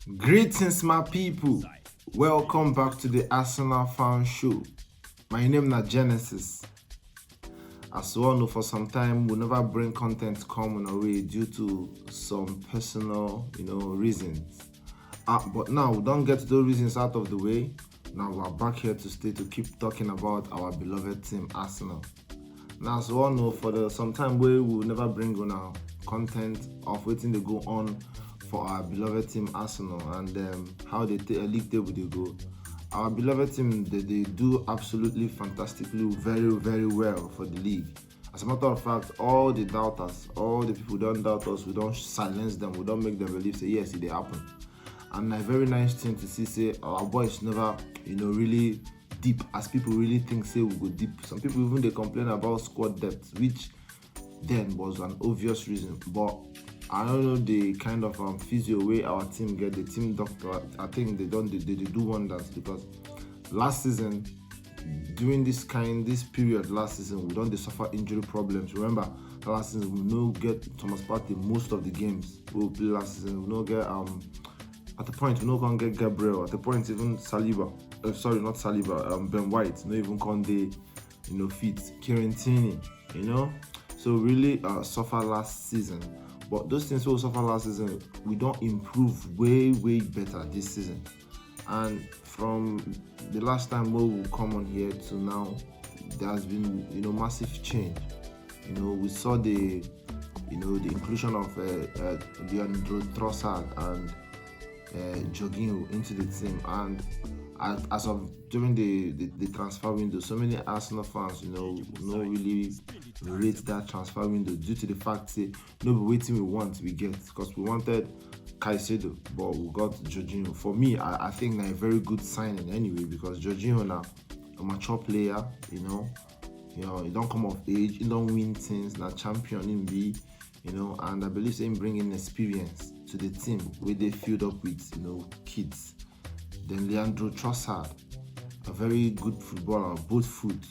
Greetings, my people. Welcome back to the Arsenal Fan Show. My name is Genesis. As you all know, for some time we never bring content coming away due to some personal, reasons. But now we don't get those reasons out of the way. Now we're back here to stay to keep talking about our beloved team, Arsenal. Now, as you all know, for some time we will never bring on our content of waiting to go on for our beloved team Arsenal and how they league table they go. Our beloved team, they do absolutely fantastically very well for the league. As a matter of fact, all the doubters, all the people who don't doubt us, we don't silence them, we don't make them believe say yes, it happen. And a very nice thing to see say our boys never, really deep as people really think say we go deep. Some people even they complain about squad depth, which then was an obvious reason. But I don't know the kind of physio way our team get, the team doctor. I think they do wonders because last season, during this period last season, we don't suffer injury problems. Remember, last season we no get Thomas Partey most of the games we play last season. We no get at the point we no can get Gabriel. At the point even Saliba, sorry not Saliba, Ben White, no even Conde, fit Kieran Tierney, So really suffer last season. But those things we suffer last season, we don't improve way better this season. And from the last time we come on here to now, there has been massive change. We saw the inclusion of Leandro Trossard and Jorginho into the team, and as of during the transfer window, so many Arsenal fans, no really rate that transfer window due to the fact that no be waiting we want we get, because we wanted Caicedo, but we got Jorginho. For me, I think a very good signing anyway, because Jorginho now a mature player, he don't come of age, he don't win things, now champion in B, and I believe him bringing experience to the team where they filled up with kids. Then Leandro Trossard, a very good footballer, both foot.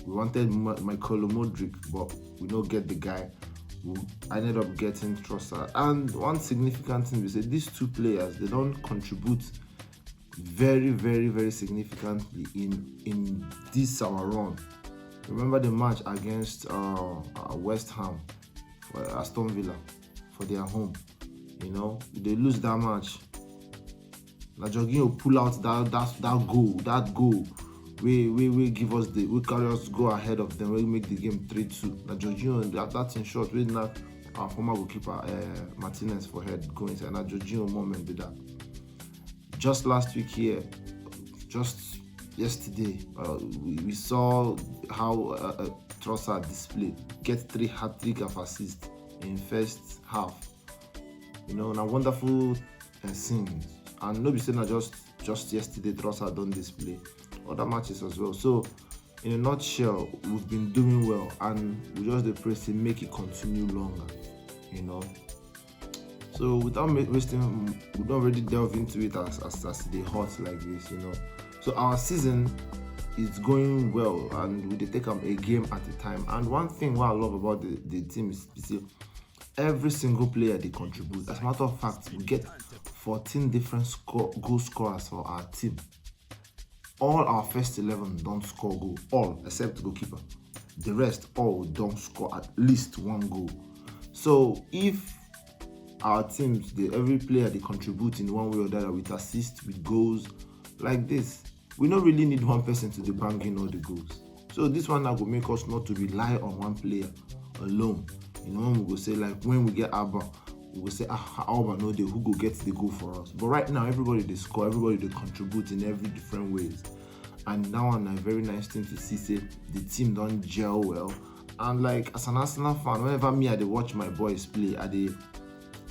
We wanted Michael Modric, but we don't get the guy. We ended up getting Trossard. And one significant thing we say, these two players, they don't contribute very significantly in this our run. Remember the match against West Ham for Aston Villa for their home. They lose that match. Now Jorginho pull out that goal. We give us we carry us go ahead of them. We make the game 3-2. Now Jorginho that's in short. We knock our former goalkeeper Martinez for head going inside. Now Jorginho moment did that. Just last week here, just yesterday, we saw how Trossard displayed, get 3 hat-trick of assists in first half. Now wonderful scenes. And no be saying just yesterday Trossard done display other matches as well. So in a nutshell, we've been doing well, and we just pray to make it continue longer. So without wasting, we don't already delve into it as they hot like this. So our season is going well, and we take a game at a time. And one thing what I love about the team is every single player they contribute. As a matter of fact, we get 14 different goal scorers for our team. All our first 11 don't score goal, all except the goalkeeper. The rest all don't score at least one goal. So if our teams, every player they contribute in one way or the other with assists, with goals like this, we don't really need one person to bang in all the goals. So this one now will make us not to rely on one player alone. When we go say like when we get Alba, we will say Alba no day who go get the goal for us. But right now everybody they score, everybody they contribute in every different ways. And now a very nice thing to see say the team don't gel well. And like as an Arsenal fan, whenever I watch my boys play,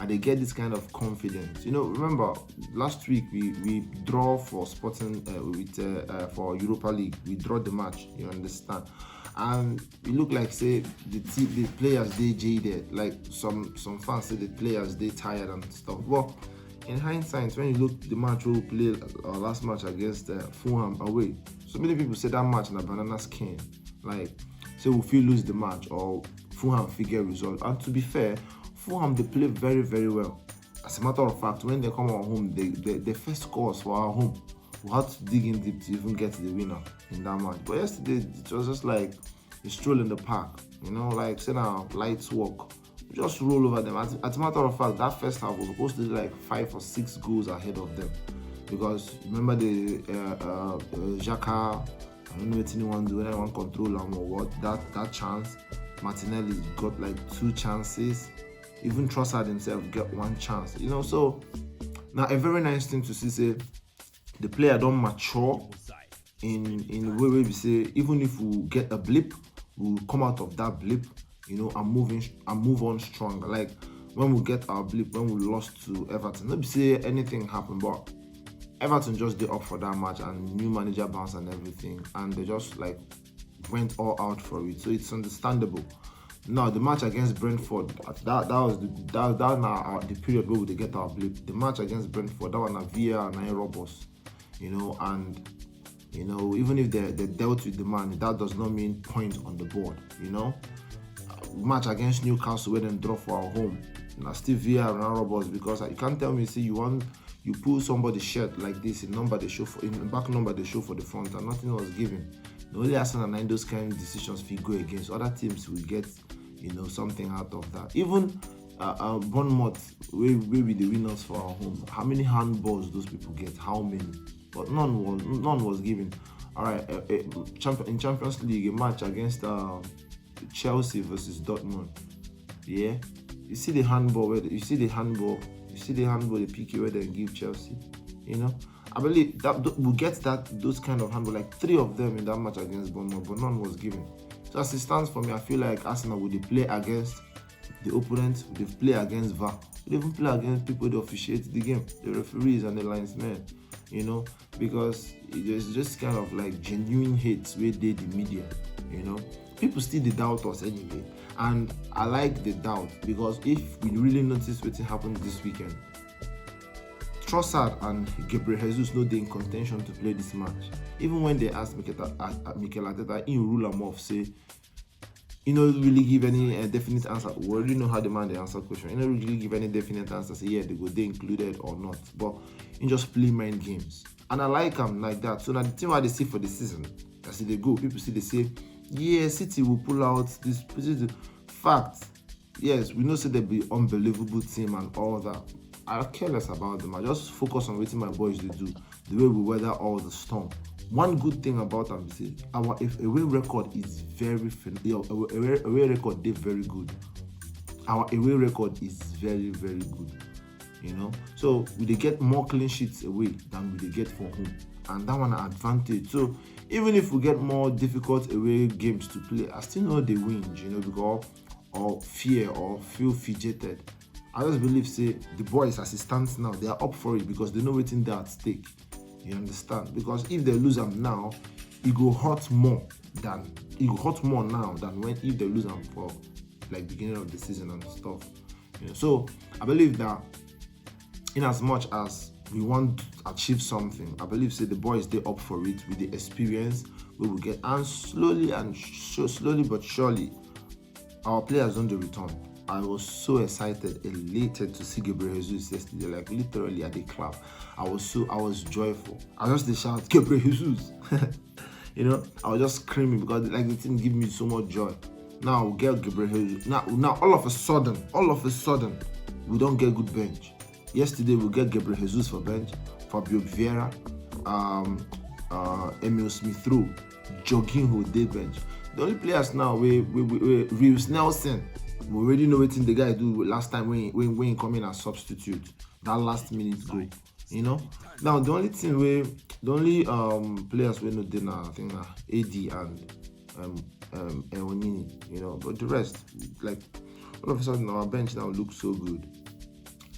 they get this kind of confidence. Remember last week we draw for Sporting for Europa League. We draw the match, you understand? And it looked like say the players they jaded. Like some fans say the players they tired and stuff. Well, in hindsight, when you look the match we played our last match against Fulham away, so many people say that match in a banana skin. Like say we feel lose the match or Fulham figure result. And to be fair, Fulham they play very well. As a matter of fact, when they come our home, the first scores for our home, we had to dig in deep to even get the winner in that match. But yesterday, it was just like a stroll in the park, like saying our lights walk. We just roll over them. As a matter of fact, that first half was supposed to be like 5 or 6 goals ahead of them. Because remember the Xhaka, I don't know what anyone do, anyone control them or what, that chance. Martinelli got like 2 chances. Even Trossard himself get 1 chance. So now a very nice thing to see, say the player don't mature in the way we say, even if we get a blip, we'll come out of that blip, and move on stronger. Like when we get our blip, when we lost to Everton, not say anything happened, but Everton just did up for that match and new manager bounce and everything, and they just like went all out for it. So it's understandable. Now the match against Brentford, that was the period where we get our blip. The match against Brentford, that was Villa and Robos, and even if they dealt with the man, that does not mean point on the board. Match against Newcastle where they draw for our home, now still Villa and Robos, because you can't tell me you pull somebody's shirt like this in number they show for in back number they show for the front and nothing was given. The only Arsenal and those kind of decisions we go against other teams will get something out of that. Even Bournemouth, where we the winners for our home, how many handballs those people get? How many? But none was given. All right, in Champions League, a match against Chelsea versus Dortmund. Yeah, you see the handball the PK where they give Chelsea. I believe that we'll get those kind of handball, like 3 of them in that match against Bournemouth, but none was given. So as it stands for me, I feel like Arsenal would play against the opponent, they play against VAR, they even play against people that officiate the game, the referees and the linesmen, because it's just kind of like genuine hates where they the media, people still doubt us anyway, and I like the doubt, because if we really notice what happened this weekend, Trossard and Gabriel Jesus know they're in contention to play this match. Even when they asked Mikel Arteta, he rule them off, say, really give any definite answer. We already know how the man they answer question. He don't really give any definite answer, say, yeah, they included or not. But he just play mind games. And I like him like that. So now the team what they see for the season, I see they go, people see they say, yeah, City will pull out this is the fact. Yes, we know say they'll be unbelievable team and all that. I care less about them. I just focus on what my boys they do, the way we weather all the storm. One good thing about them is our away record is very away record they very good. Our away record is very, very good. So we they get more clean sheets away than we they get for home, and that one an advantage. So even if we get more difficult away games to play, I still know they win, because or fear or feel fidgeted. I just believe, say, the boys as it stands now, they are up for it because they know what's in there at stake. You understand? Because if they lose them now, it go hurt more now than when if they lose them for like beginning of the season and stuff. So I believe that in as much as we want to achieve something, I believe, say, the boys they up for it with the experience we will get, and slowly but surely our players on the return. I was so excited, elated to see Gabriel Jesus yesterday, like literally at the club. I was joyful. I just shout, Gabriel Jesus. I was just screaming because like the thing give me so much joy. Now we get Gabriel Jesus. Now all of a sudden, we don't get good bench. Yesterday we get Gabriel Jesus for bench, Fabio Vieira, Emil Smith Rowe, Jorginho day bench. The only players now we Reeves Nelson. We already know what the guy do last time when he come in as substitute, that last minute goal. Now the only players we know did now, I think AD and Onini, but the rest, like all of a sudden our bench now looks so good.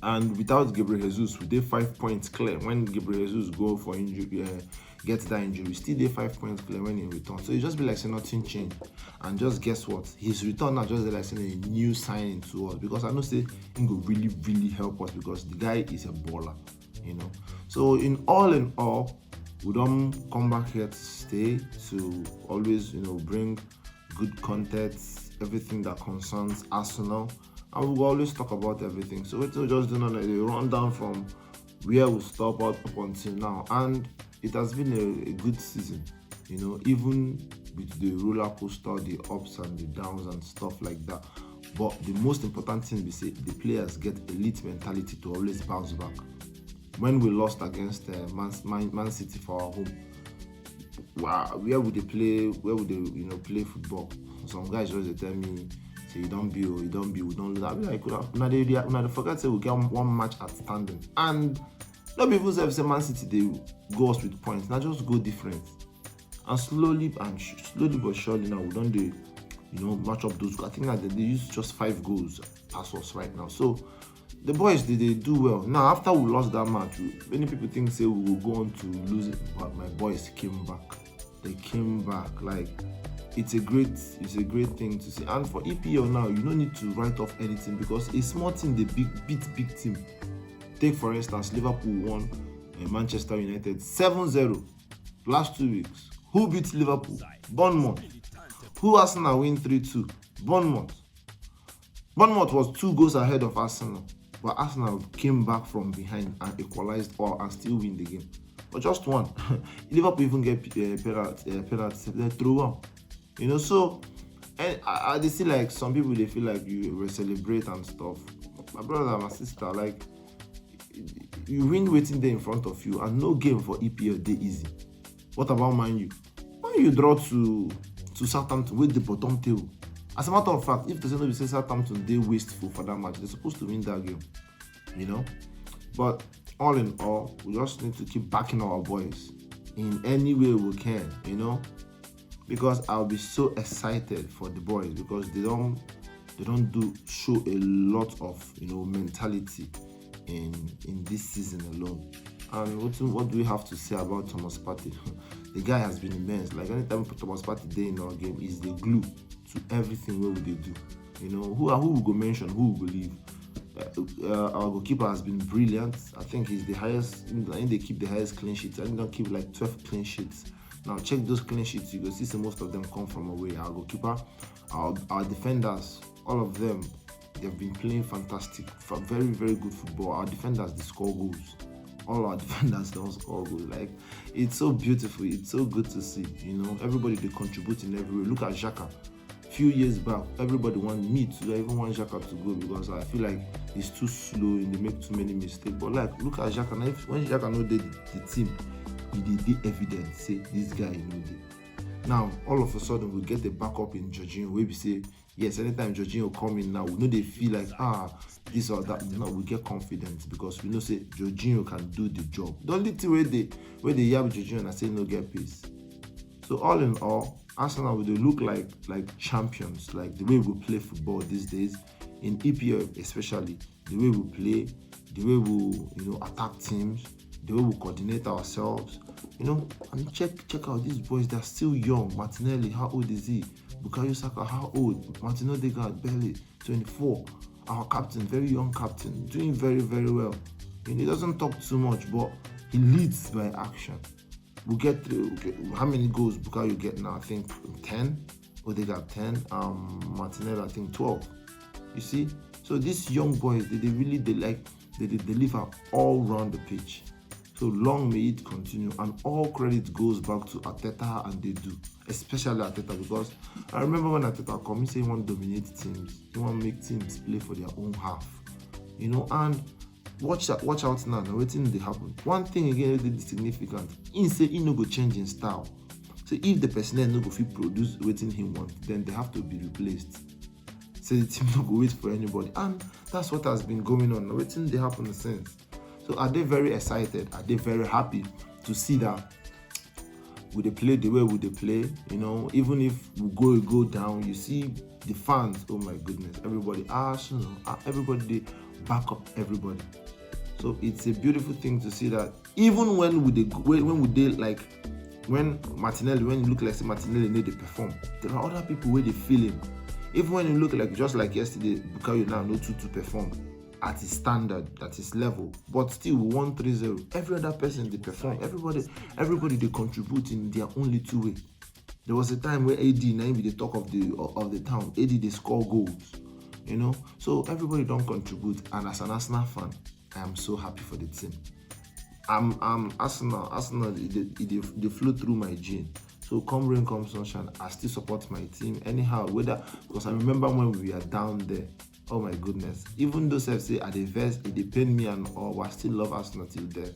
And without Gabriel Jesus, we did 5 points clear. When Gabriel Jesus go for injury, gets that injury, still did 5 points clear when he returns. So it just be like saying nothing changed. And just guess what? His return now just like saying a new signing to us, because I know say he will really, really help us because the guy is a baller, So in all, we don't come back here to stay, to always, bring good content, everything that concerns Arsenal. and we will always talk about everything. So we'll just do a rundown from where we stop up until now, and it has been a good season, even with the roller coaster, the ups and the downs and stuff like that. But the most important thing we say, the players get elite mentality to always bounce back. When we lost against Man City for our home, wow, where would they play? Where would they, play football? Some guys just tell me, say you don't be, we don't lose. I be like, now they forget say we get one match outstanding, and not people say Man City they go us with points. Now just go different, and slowly but surely now we don't do, match up those. I think that they use just 5 goals as us right now. So the boys they do well. Now after we lost that match, many people think say we will go on to lose it, but my boys came back. They came back. Like it's a great thing to see. And for EPL now, you don't need to write off anything, because a small team they beat big team. Take for instance, Liverpool won Manchester United 7-0 last 2 weeks. Who beat Liverpool? Bournemouth. Who Arsenal win 3-2? Bournemouth. Bournemouth was 2 goals ahead of Arsenal, but Arsenal came back from behind and equalized all and still win the game. But just one. Liverpool even get penalty. They throw out. So and I see like some people they feel like you will celebrate and stuff. My brother, my sister, like you win waiting there in front of you, and no game for EPL they easy. What about Man U? Man U draw to Southampton with the bottom table. As a matter of fact, if they say Southampton they wasteful for that match, they're supposed to win that game. But all in all, we just need to keep backing our boys in any way we can, because I'll be so excited for the boys, because they don't show a lot of mentality in this season alone. And what do we have to say about Thomas Partey? The guy has been immense. Like anytime Thomas Partey day in our game, is the glue to everything what we do. Who we go mention, who we go leave. Our goalkeeper has been brilliant. I think he's the highest. I think they keep the highest clean sheets. I think they keep like 12 clean sheets. Now check those clean sheets. You will see most of them come from away. Our goalkeeper, our defenders, all of them, they've been playing fantastic, very very good football. Our defenders they score goals. All our defenders don't score goals. Like it's so beautiful. It's so good to see. Everybody they contribute in every way. Look at Xhaka. Few years back, everybody wanted me to even want Xhaka to go, because I feel like he's too slow and they make too many mistakes. But like, look at Xhaka. Now, when Xhaka know the team, he did evidence say this guy Now all of a sudden we get the backup in Jorginho, where we say yes, anytime Jorginho come in now, we know they feel like this or that. Now we get confidence, because we know say Jorginho can do the job. The only thing where they yab Jorginho and I say no get pace. So all in all, Arsenal will look like champions, like the way we play football these days in EPL, especially the way we play, the way we attack teams, the way we coordinate ourselves, and check out these boys. They're still young. Martinelli, how old is he? Bukayo Saka, how old? Martin Odegaard, barely 24. Our captain, very young captain, doing very very well. He doesn't talk too much, but he leads by action. We'll get through. How many goals Bukayo get now? I think 10. Odegaard 10. Martinelli I think 12. You see? So these young boys, they deliver all around the pitch. So long may it continue, and all credit goes back to Arteta, and they do, especially Arteta, because I remember when Arteta come, he say he want to dominate teams, he want to make teams play for their own half, and watch out now, waiting they happen. One thing again that is significant, he say he no go change in style. So if the personnel no go fit produce waiting him want, then they have to be replaced. So the team no go wait for anybody, and that's what has been going on. Waiting they happen since. So are they very excited? Are they very happy to see that would they play the way would they play? Even if we go down, you see the fans. Oh my goodness, everybody, Arsenal, everybody they back up everybody. So it's a beautiful thing to see that even when Martinelli, when you look like Martinelli need to perform, there are other people where they feel him. Even when you look like just like yesterday, Bukayo now no to perform at his standard, at his level, but still we won 3-0. Every other person they perform. Everybody they contribute in their own little way. There was a time where AD now be the talk of the town. AD they score goals. you know. So everybody don't contribute, and as an Arsenal fan, I am so happy for the team. I'm Arsenal. They flow through my gene. So come rain, come sunshine, I still support my team anyhow. Whether, because I remember when we are down there, oh my goodness. Even though say at the verse, it pain me and all, I still love Arsenal till death.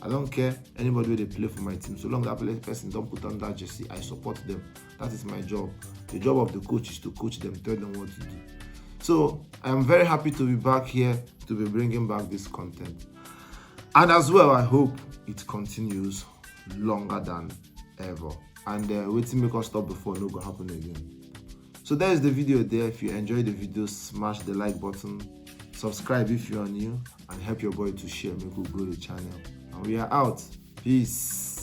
I don't care anybody where they play for my team. So long that person don't put on that jersey, I support them. That is my job. The job of the coach is to coach them, tell them what to do. So I'm very happy to be back here to be bringing back this content. And as well, I hope it continues longer than ever. And waiting make us stop before no go happen again. So there is the video there. If you enjoyed the video, smash the like button, subscribe if you are new, and help your boy to share, make we grow the channel. And we are out. Peace.